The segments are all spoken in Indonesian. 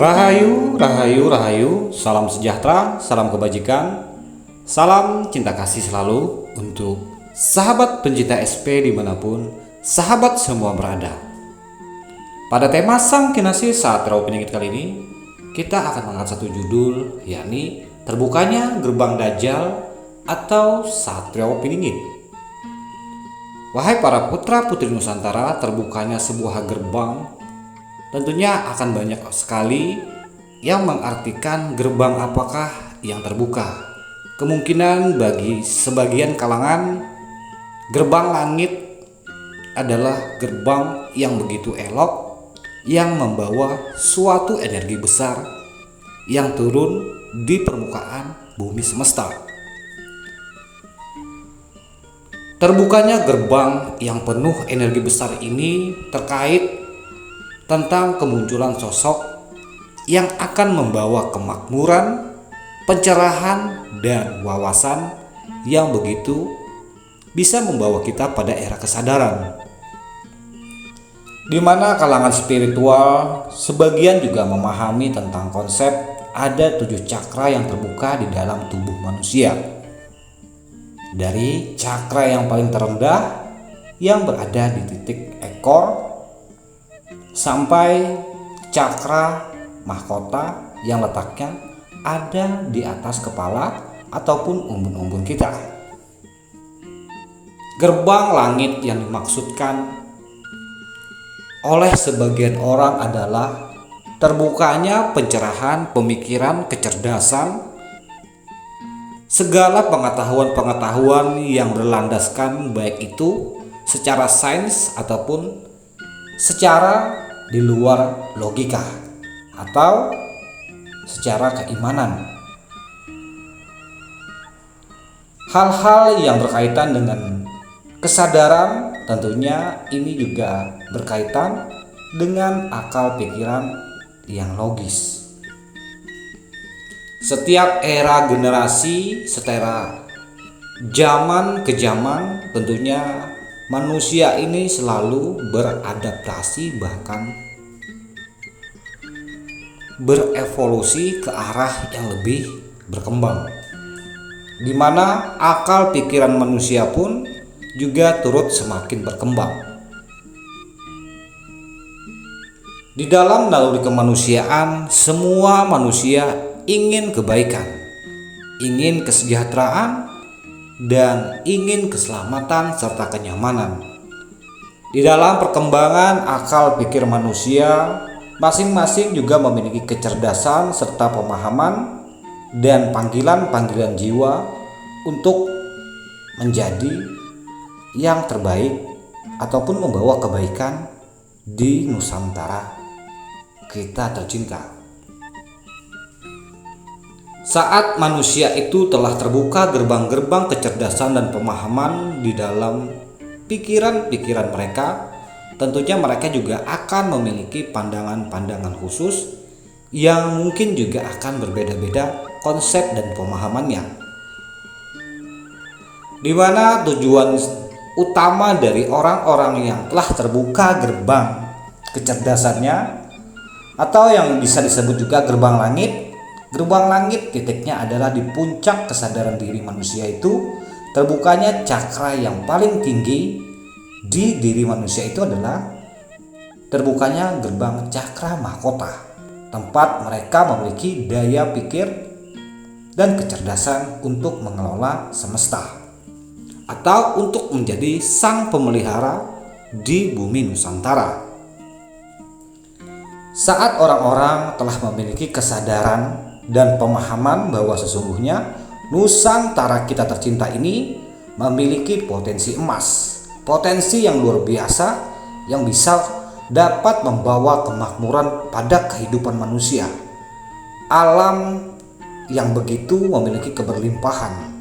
Rahayu, rahayu, rahayu, salam sejahtera, salam kebajikan, salam cinta kasih selalu untuk sahabat pencinta SP dimanapun sahabat semua berada. Pada tema Sang Kinasih saat Raw Penyakit kali ini, kita akan mengangkat satu judul, yakni terbukanya gerbang Dajjal atau Satrio Piningit. Wahai para putra putri Nusantara, terbukanya sebuah gerbang tentunya akan banyak sekali yang mengartikan gerbang apakah yang terbuka. Kemungkinan bagi sebagian kalangan, gerbang langit adalah gerbang yang begitu elok, yang membawa suatu energi besar yang turun di permukaan bumi semesta. Terbukanya gerbang yang penuh energi besar ini terkait tentang kemunculan sosok yang akan membawa kemakmuran, pencerahan, dan wawasan yang begitu bisa membawa kita pada era kesadaran, di mana kalangan spiritual sebagian juga memahami tentang konsep ada 7 cakra yang terbuka di dalam tubuh manusia. Dari cakra yang paling terendah yang berada di titik ekor sampai cakra mahkota yang letaknya ada di atas kepala ataupun umbun-umbun kita. Gerbang langit yang dimaksudkan oleh sebagian orang adalah terbukanya pencerahan, pemikiran, kecerdasan, segala pengetahuan-pengetahuan yang berlandaskan baik itu secara sains ataupun secara di luar logika atau secara keimanan. Hal-hal yang berkaitan dengan kesadaran tentunya ini juga berkaitan dengan akal pikiran yang logis. Setiap era generasi, secara zaman ke zaman, tentunya manusia ini selalu beradaptasi bahkan berevolusi ke arah yang lebih berkembang, di mana akal pikiran manusia pun juga turut semakin berkembang. Di dalam naluri kemanusiaan, semua manusia ingin kebaikan, ingin kesejahteraan, dan ingin keselamatan serta kenyamanan. Di dalam perkembangan akal pikir manusia, masing-masing juga memiliki kecerdasan serta pemahaman dan panggilan-panggilan jiwa untuk menjadi yang terbaik ataupun membawa kebaikan di Nusantara kita tercinta. Saat manusia itu telah terbuka gerbang-gerbang kecerdasan dan pemahaman di dalam pikiran-pikiran mereka, tentunya mereka juga akan memiliki pandangan-pandangan khusus yang mungkin juga akan berbeda-beda konsep dan pemahamannya, di mana tujuan utama dari orang-orang yang telah terbuka gerbang kecerdasannya atau yang bisa disebut juga gerbang langit. Gerbang langit titiknya adalah di puncak kesadaran diri manusia itu. Terbukanya cakra yang paling tinggi di diri manusia itu adalah terbukanya gerbang cakra mahkota, tempat mereka memiliki daya pikir dan kecerdasan untuk mengelola semesta atau untuk menjadi sang pemelihara di bumi Nusantara. Saat orang-orang telah memiliki kesadaran dan pemahaman bahwa sesungguhnya Nusantara kita tercinta ini memiliki potensi emas, potensi yang luar biasa yang bisa dapat membawa kemakmuran pada kehidupan manusia. Alam yang begitu memiliki keberlimpahan.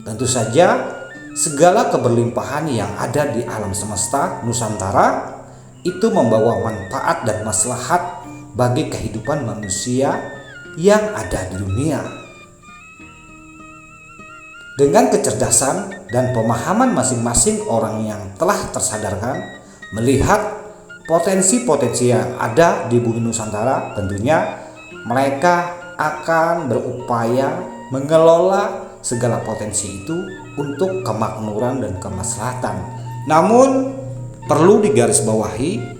Tentu saja segala keberlimpahan yang ada di alam semesta Nusantara itu membawa manfaat dan maslahat bagi kehidupan manusia yang ada di dunia. Dengan kecerdasan dan pemahaman masing-masing orang yang telah tersadarkan melihat potensi-potensi yang ada di bumi Nusantara, tentunya mereka akan berupaya mengelola segala potensi itu untuk kemakmuran dan kemaslahatan. Namun perlu digarisbawahi,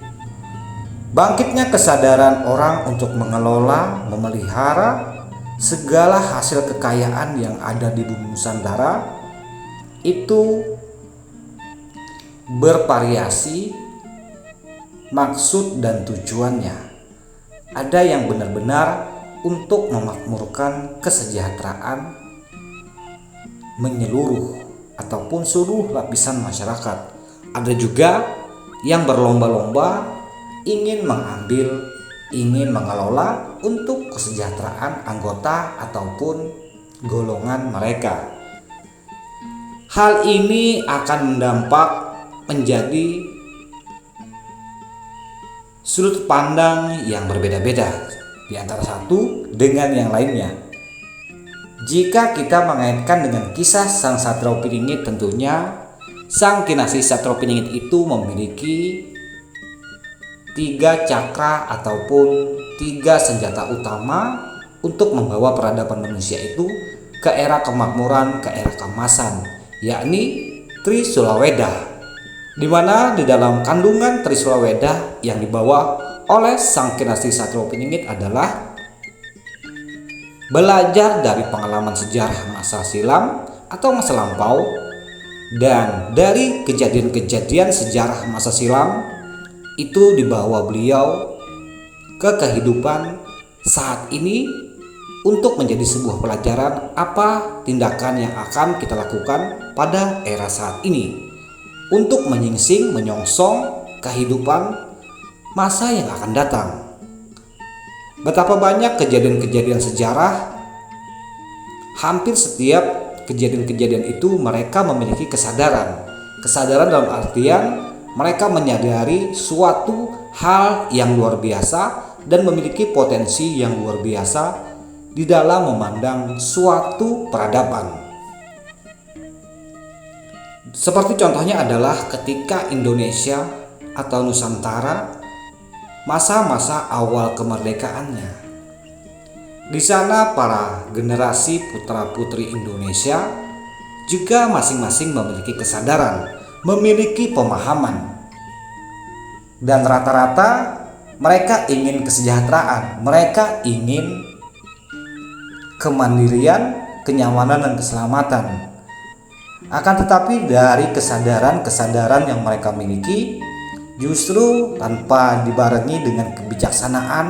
bangkitnya kesadaran orang untuk mengelola, memelihara segala hasil kekayaan yang ada di bumi Nusantara itu bervariasi maksud dan tujuannya. Ada yang benar-benar untuk memakmurkan kesejahteraan menyeluruh ataupun seluruh lapisan masyarakat. Ada juga yang berlomba-lomba ingin mengambil, ingin mengelola untuk kesejahteraan anggota ataupun golongan mereka. Hal ini akan mendampak menjadi sudut pandang yang berbeda-beda di antara satu dengan yang lainnya. Jika kita mengaitkan dengan kisah Sang Satropiningit, tentunya Sang Kinasih Satropiningit itu memiliki 3 cakra ataupun 3 senjata utama untuk membawa peradaban manusia itu ke era kemakmuran, ke era keemasan, yakni Trisulaweda, di mana di dalam kandungan Trisulaweda yang dibawa oleh Sang Kinasih Satropiningit adalah belajar dari pengalaman sejarah masa silam atau masa lampau, dan dari kejadian-kejadian sejarah masa silam itu dibawa beliau ke kehidupan saat ini untuk menjadi sebuah pelajaran apa tindakan yang akan kita lakukan pada era saat ini untuk menyingsing, menyongsong kehidupan masa yang akan datang. Betapa banyak kejadian-kejadian sejarah, hampir setiap kejadian-kejadian itu mereka memiliki kesadaran. Kesadaran dalam artian mereka menyadari suatu hal yang luar biasa dan memiliki potensi yang luar biasa di dalam memandang suatu peradaban. Seperti contohnya adalah ketika Indonesia atau Nusantara masa-masa awal kemerdekaannya. Di sana para generasi putra-putri Indonesia juga masing-masing memiliki kesadaran, memiliki pemahaman. Dan rata-rata mereka ingin kesejahteraan, mereka ingin kemandirian, kenyamanan dan keselamatan. Akan tetapi dari kesadaran-kesadaran yang mereka miliki, justru tanpa dibarengi dengan kebijaksanaan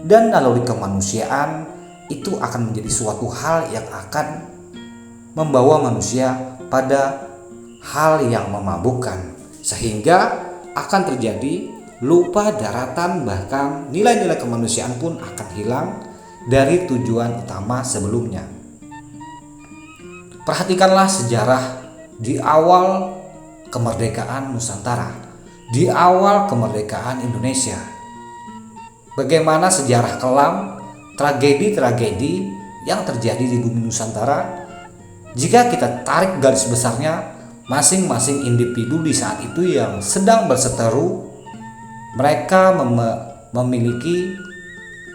dan naluri kemanusiaan, itu akan menjadi suatu hal yang akan membawa manusia pada hal yang memabukkan, sehingga akan terjadi lupa daratan, bahkan nilai-nilai kemanusiaan pun akan hilang dari tujuan utama sebelumnya. Perhatikanlah sejarah di awal kemerdekaan Nusantara, di awal kemerdekaan Indonesia. Bagaimana sejarah kelam, tragedi-tragedi yang terjadi di bumi Nusantara. Jika kita tarik garis besarnya, masing-masing individu di saat itu yang sedang berseteru, mereka memiliki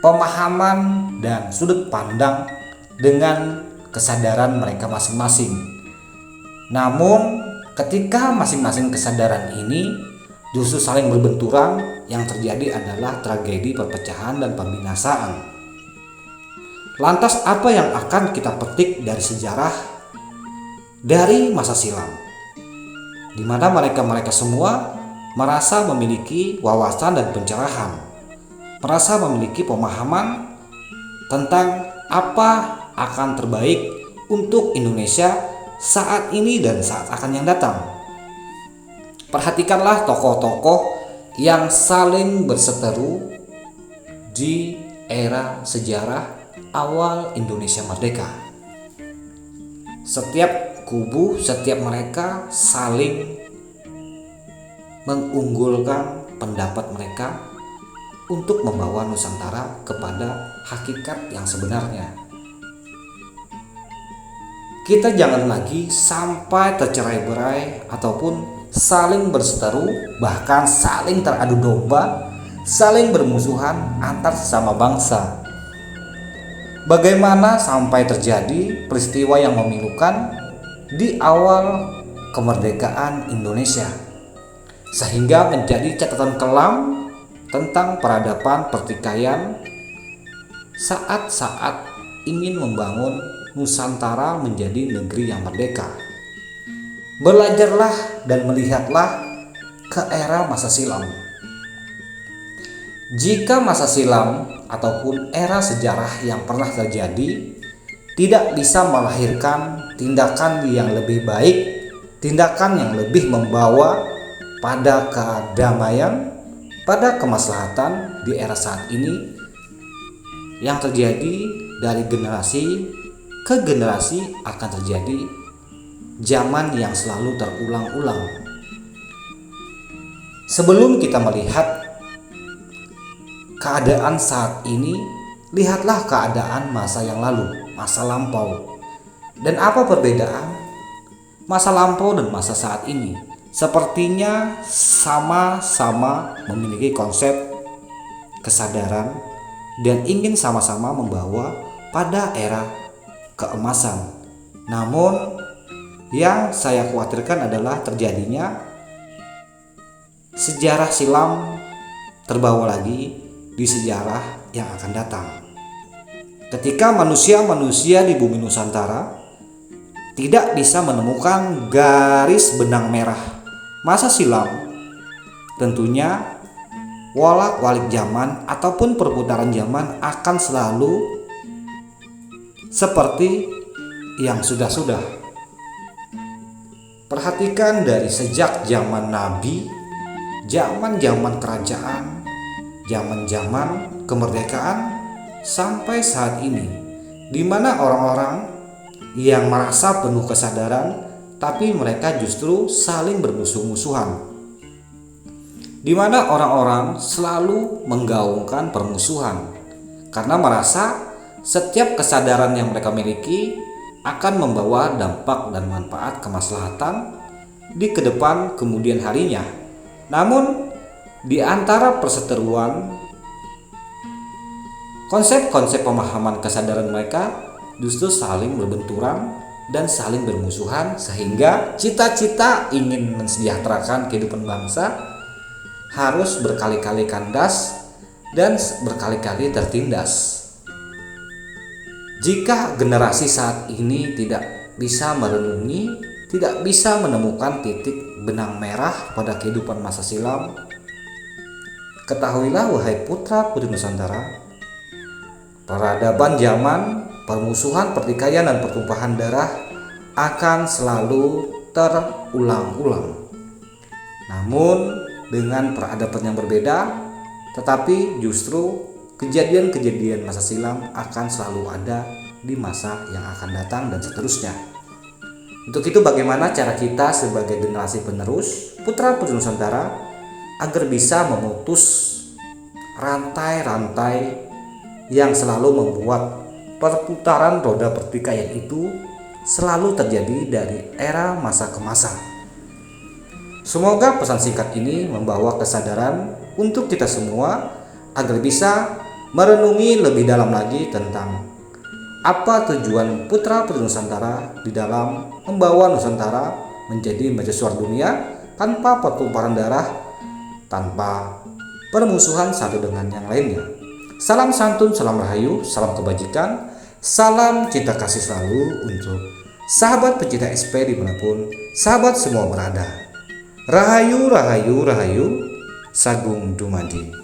pemahaman dan sudut pandang dengan kesadaran mereka masing-masing. Namun ketika masing-masing kesadaran ini justru saling berbenturan, yang terjadi adalah tragedi perpecahan dan pembinasaan. Lantas apa yang akan kita petik dari sejarah dari masa silam, di mana mereka semua merasa memiliki wawasan dan pencerahan, merasa memiliki pemahaman tentang apa akan terbaik untuk Indonesia saat ini dan saat akan yang datang. Perhatikanlah tokoh-tokoh yang saling berseteru di era sejarah awal Indonesia merdeka. Setiap kubu, setiap mereka saling mengunggulkan pendapat mereka untuk membawa Nusantara kepada hakikat yang sebenarnya. Kita jangan lagi sampai tercerai-berai ataupun saling berseteru, bahkan saling teradu domba, saling bermusuhan antar sesama bangsa. Bagaimana sampai terjadi peristiwa yang memilukan di awal kemerdekaan Indonesia, sehingga menjadi catatan kelam tentang peradaban pertikaian saat-saat ingin membangun Nusantara menjadi negeri yang merdeka. Belajarlah dan melihatlah ke era masa silam. Jika masa silam ataupun era sejarah yang pernah terjadi tidak bisa melahirkan tindakan yang lebih baik, tindakan yang lebih membawa pada kedamaian, pada kemaslahatan di era saat ini yang terjadi dari generasi ke generasi akan terjadi zaman yang selalu terulang-ulang. Sebelum kita melihat keadaan saat ini, lihatlah keadaan masa yang lalu, masa lampau. Dan apa perbedaan masa lampau dan masa saat ini? Sepertinya sama-sama memiliki konsep kesadaran dan ingin sama-sama membawa pada era keemasan. Namun yang saya khawatirkan adalah terjadinya sejarah silam terbawa lagi di sejarah yang akan datang. Ketika manusia-manusia di bumi Nusantara tidak bisa menemukan garis benang merah masa silam, tentunya wolak-walik zaman ataupun perputaran zaman akan selalu seperti yang sudah-sudah. Perhatikan dari sejak zaman Nabi, zaman-zaman kerajaan, zaman-zaman kemerdekaan sampai saat ini, di mana orang-orang yang merasa penuh kesadaran tapi mereka justru saling bermusuh-musuhan. Di mana orang-orang selalu menggaungkan permusuhan karena merasa setiap kesadaran yang mereka miliki akan membawa dampak dan manfaat kemaslahatan di kedepan kemudian harinya. Namun di antara perseteruan konsep-konsep pemahaman kesadaran mereka justru saling berbenturan dan saling bermusuhan, sehingga cita-cita ingin mensejahterakan kehidupan bangsa harus berkali-kali kandas dan berkali-kali tertindas. Jika generasi saat ini tidak bisa merenungi, tidak bisa menemukan titik benang merah pada kehidupan masa silam, ketahuilah wahai putra putri Nusantara, peradaban zaman, permusuhan, pertikaian, dan pertumpahan darah akan selalu terulang-ulang. Namun dengan peradaban yang berbeda, tetapi justru kejadian-kejadian masa silam akan selalu ada di masa yang akan datang dan seterusnya. Untuk itu bagaimana cara kita sebagai generasi penerus putra putri Nusantara agar bisa memutus rantai-rantai yang selalu membuat perputaran roda pertikaian itu selalu terjadi dari era masa ke masa. Semoga pesan singkat ini membawa kesadaran untuk kita semua agar bisa merenungi lebih dalam lagi tentang apa tujuan putra putri Nusantara di dalam membawa Nusantara menjadi mercusuar dunia tanpa pertumpahan darah, tanpa permusuhan satu dengan yang lainnya. Salam santun, salam rahayu, salam kebajikan, salam cinta kasih selalu untuk sahabat pecinta SP dimanapun sahabat semua berada. Rahayu, rahayu, rahayu, Sagung Dumadi.